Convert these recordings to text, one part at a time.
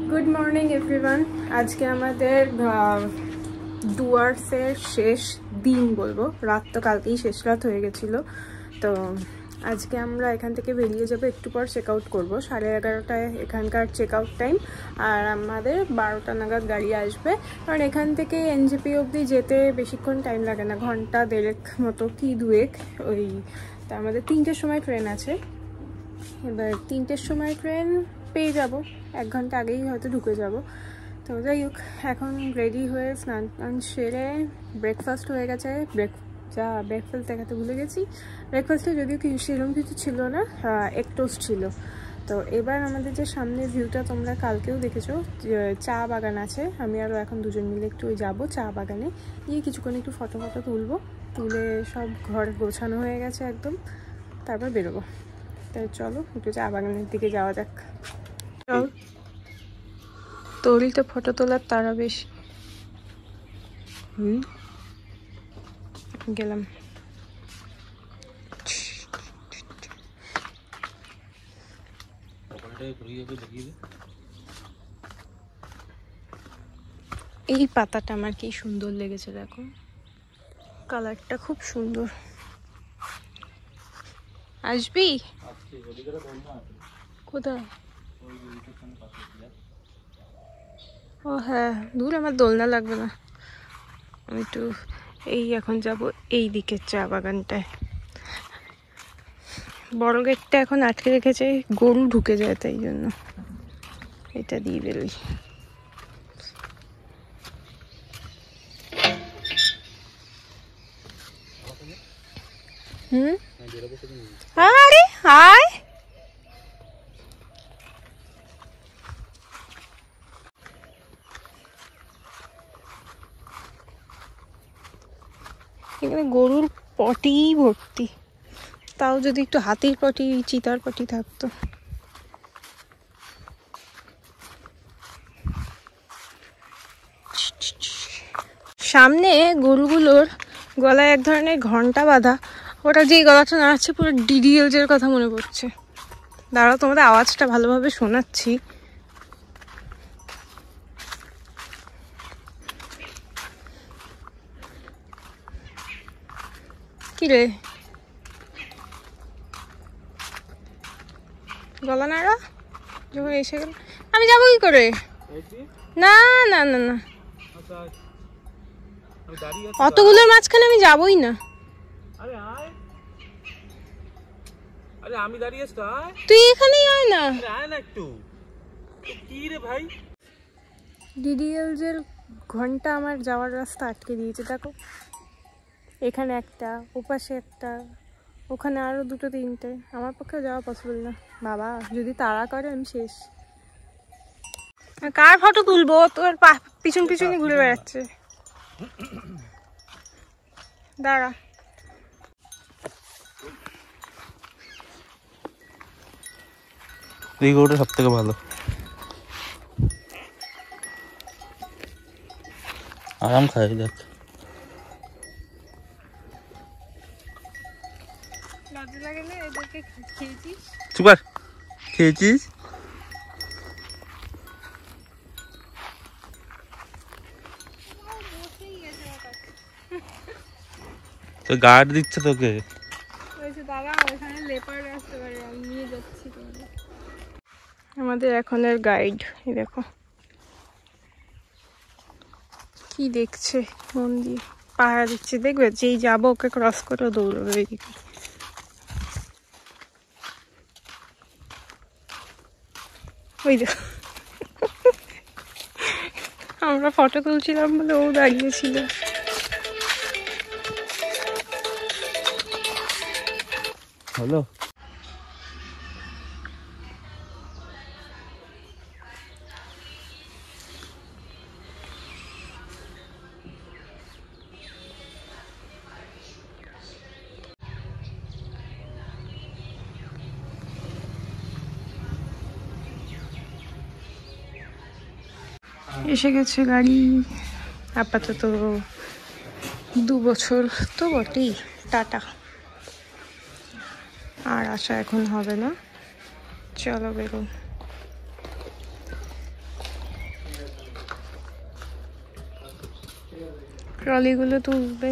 Good morning everyone. আজকে আমাদের ডুয়ার্সের শেষ দিন বলবো, রাত তো কালকেই শেষ রাত হয়ে গেছিলো। তো আজকে আমরা এখান থেকে বেরিয়ে যাবো, একটু পর চেক আউট করবো। 11:30টায় এখানকার চেক আউট টাইম, আর আমাদের 12টা নাগাদ গাড়ি আসবে। কারণ এখান থেকে এনজেপি অবধি যেতে বেশিক্ষণ টাইম লাগে না, ঘন্টা দেড়েক মতো কি দুয়েক। ওই তা আমাদের 3টের সময় ট্রেন আছে। এবার 3টের সময় ট্রেন পেয়ে যাব, 1 ঘন্টা আগেই হয়তো ঢুকে যাব। তো যাই হোক, এখন রেডি হয়ে স্নান টান সেরে ব্রেকফাস্ট হয়ে গেছে। ব্রেকফাস্ট দেখাতে ভুলে গেছি। ব্রেকফাস্টে যদিও সেরকম কিছু ছিল না, এগ টোস্ট ছিল। তো এবার আমাদের যে সামনের ভিউটা তোমরা কালকেও দেখেছো, চা বাগান আছে। আমি আরও এখন দুজন মিলে একটু যাবো চা বাগানে, গিয়ে কিছুক্ষণ একটু ফটো তুলবো। তুলে সব ঘর গোছানো হয়ে গেছে একদম, তারপর বেরোবো। তাই চলো একটু চা বাগানের দিকে যাওয়া যাক। চল, তোরই তো ফটো তোলার তারা বেশি। গেলাম। এই পাতাটা আমার কি সুন্দর লেগেছে, দেখো কালারটা খুব সুন্দর। আসবি কোথায়? ও হ্যাঁ, দূর, আমার দোলনা লাগবে না। আমি একটু এখন যাব এই দিকের চা বাগানটায়। বড় গেটটা এখন আটকে রেখেছে, গরু ঢুকে যায়, তাই জন্য এটা দিয়ে বেরোই। আরে হাই, এখানে গরুর পটি ভর্তি, তাও যদি একটু হাতির পটি, চিতার পটি থাকতো। সামনে গরুগুলোর গলায় এক ধরনের ঘন্টা বাঁধা, ওটা যেই গলাটা নাড়াচ্ছে পুরো ডিডিএলজ এর কথা মনে পড়ছে। দাঁড়াও, তোমাদের আওয়াজটা ভালোভাবে শোনাচ্ছি। কি রে, গলা নাড়া যখন এসে গেল, আমি যাবো কি করে? না না না না, অতগুলোর মাঝখানে আমি যাবোই না। তুই এখানেই আয় না। ডিডিএলজ এর ঘন্টা আমার যাওয়ার রাস্তা আটকে দিয়েছে, দেখো এখানে একটা, ওপাশে একটা, ওখানে আরো 2-3টে। আমার পক্ষে যাওয়া পসিবল না বাবা, যদি তাড়া করে আমি শেষ। কার ফটো তুলবো? তোর পিছন পিছনই ঘুরে বেড়াচ্ছে। দাঁড়া, এই গরুটা সব থেকে ভালো, আরাম খাই। দেখ লজ্জা লাগে না এদেরকে? খেয়েছিস? সুপার খেয়েছিস? তো গার্ড দিচ্ছে তোকে। আমাদের এখনের গাইড দেখো কি দেখছে, মন দিয়ে পাহারা দিচ্ছে। দেখবে যেই যাবো ওকে ক্রস করে দৌড়বে এইদিকে। ওই দেখো, আমরা ফটো তুলছিলাম বলে ও দাঁড়িয়েছিল। হলো এসে গেছে গাড়ি। আপাতত 2 বছর তো বটেই, টাটা। আর আশা এখন হবে না, চলো বেরো। ট্রলিগুলো তুলবে।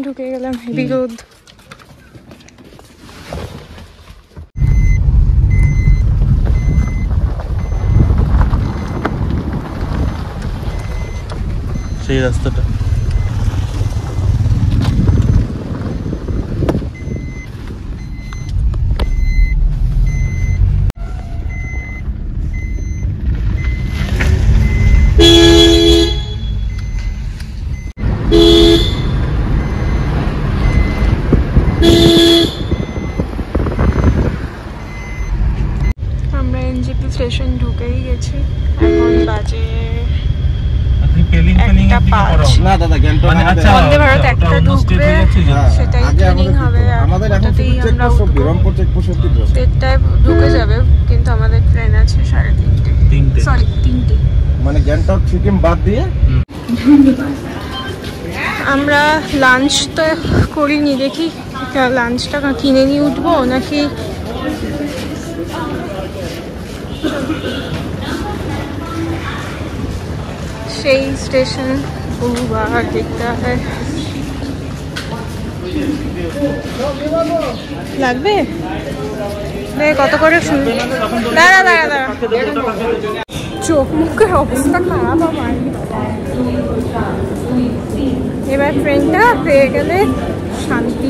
ঢুকে গেলাম, হেভি রোদ। সেই রাস্তাটা আমরা এনজেপি স্টেশন ঢুকেই গেছি। এখন বাজে বন্দে ভারত একটা ঢুকবে, সেটাই ট্রেনিং হবে। দেড়টায় ঢুকে যাবে, কিন্তু আমাদের ট্রেন আছে 3:30, সরি 3টে, মানে গ্যাংটক সিকিম বাদ দিয়ে। আমরা লাঞ্চ তো করিনি, দেখি লাঞ্চটা কিনে নিয়ে উঠবো নাকি সেই স্টেশন বহুবার দেখতে হয়। লাগবে কত করে শুনবি? দাঁড়া দাঁড়া দাঁড়া, চোখ মুখের অবস্থা খারাপ আমার। এবার ট্রেনটা পেয়ে গেলে শান্তি।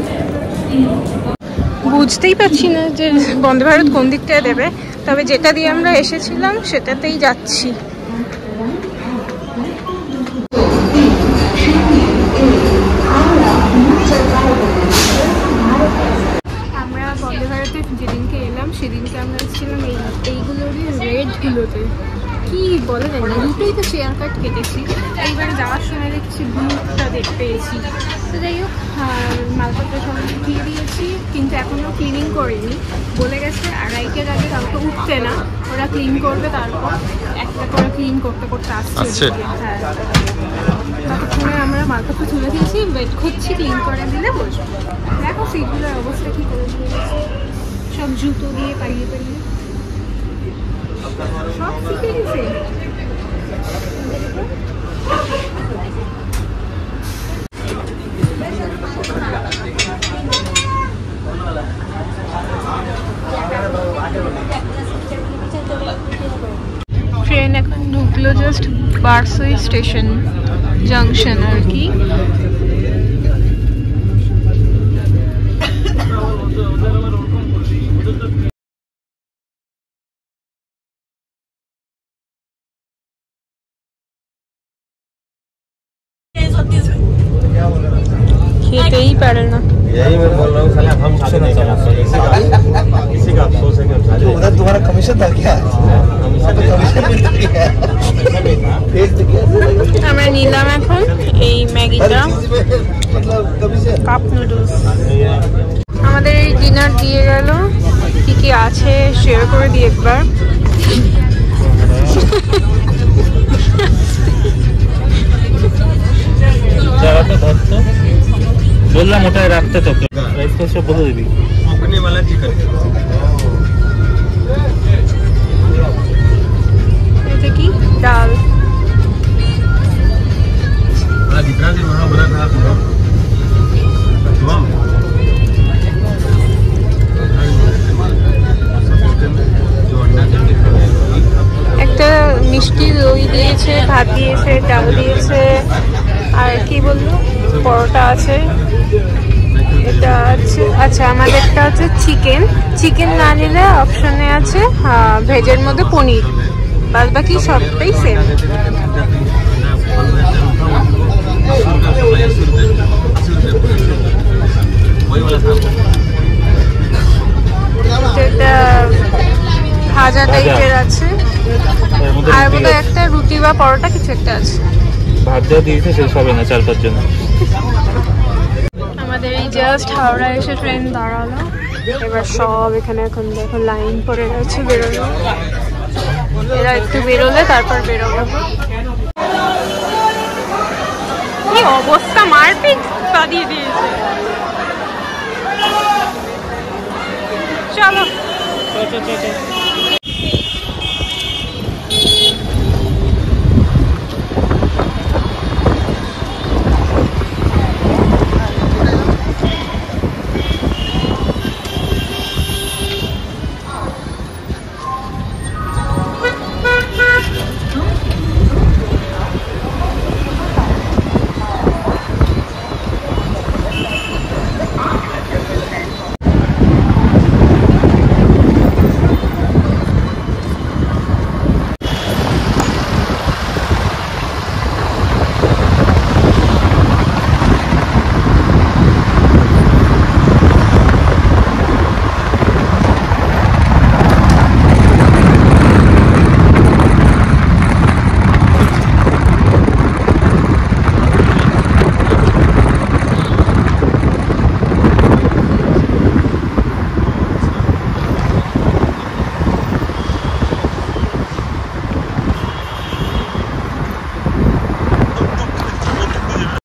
বুঝতেই পারছি না যে বন্দে ভারত কোন দিকটায় দেবে, তবে যেটা দিয়ে আমরা এসেছিলাম সেটাতেই যাচ্ছি। আমরা বন্দে ভারতে যেদিনকে এলাম সেদিনকে আমরা এসেছিলাম এইগুলোরই রেডগুলোতে, কি বলে যায় না, দুটোই তো শেয়ার কাট কেটেছি। এইবারে যাওয়ার সময় দেখছি ব্লুটা পেয়েছি। তো যাই হোক, মালপত্র সব দিয়ে দিয়েছি, কিন্তু এখনও ক্লিনিং করিনি। বলে গেছে 2:30-এর আগে কাউকে উঠতে না, ওরা ক্লিন করবে, তারপর একটা করে ক্লিন করতে করতে আসছে। হ্যাঁ, ততক্ষণে আমরা মালপত্র তুলে দিয়েছি, ওয়েট করছি ক্লিন করে দিলে বসবো। দেখো সিটগুলোর অবস্থা কী করে দিয়েছে, সব জুতো দিয়ে পাইয়ে পাইয়ে সব শিখে গেছে। ট্রেন এখন ঢুকলো জাস্ট বারসই স্টেশন জংশন আর কি। खेतेई पारे ना। यही मैं बोल रहा हूँ, साला हम नहीं चला किसी का अफसोस है कि उधर तुम्हारा कमीशन था क्या? আমরা নিলাম এখন এই ম্যাগিটা, কাপ নুডলস। আমাদের এই ডিনার দিয়ে গেল, কি কি আছে শেয়ার করে দিই একবার। বললাম ওটাই রাখতে, তো রাইসটা সব বলে দিবি। এটা কি ডাল, একটা মিষ্টি দই দিয়েছে, ভাত দিয়েছে, ডাল দিয়েছে, আর কি বললো পরোটা আছে। এটা আছে, আচ্ছা আমাদেরটা হচ্ছে চিকেন। চিকেন না নিলে অপশনে আছে ভেজের মধ্যে পনির, বাদ বাকি সবটাই সেম। এটা ভাজা টাইপের আছে, আর বোধহয় একটা রুটি বা পরোটা কিছু একটা আছে। ভাত দেওয়া দিয়েছে, শেষ হবে না 4-5 জন। আমাদের এই জাস্ট হাওড়া এসে ট্রেন দাঁড়ালো, এবার সব এখানে এখন দেখো লাইন পড়ে গেছে বেরোনো। এরা একটু বেরোলে তারপর বেরোবো। কি অবস্থা, মারপিট বাঁধিয়ে দিয়েছে। চলো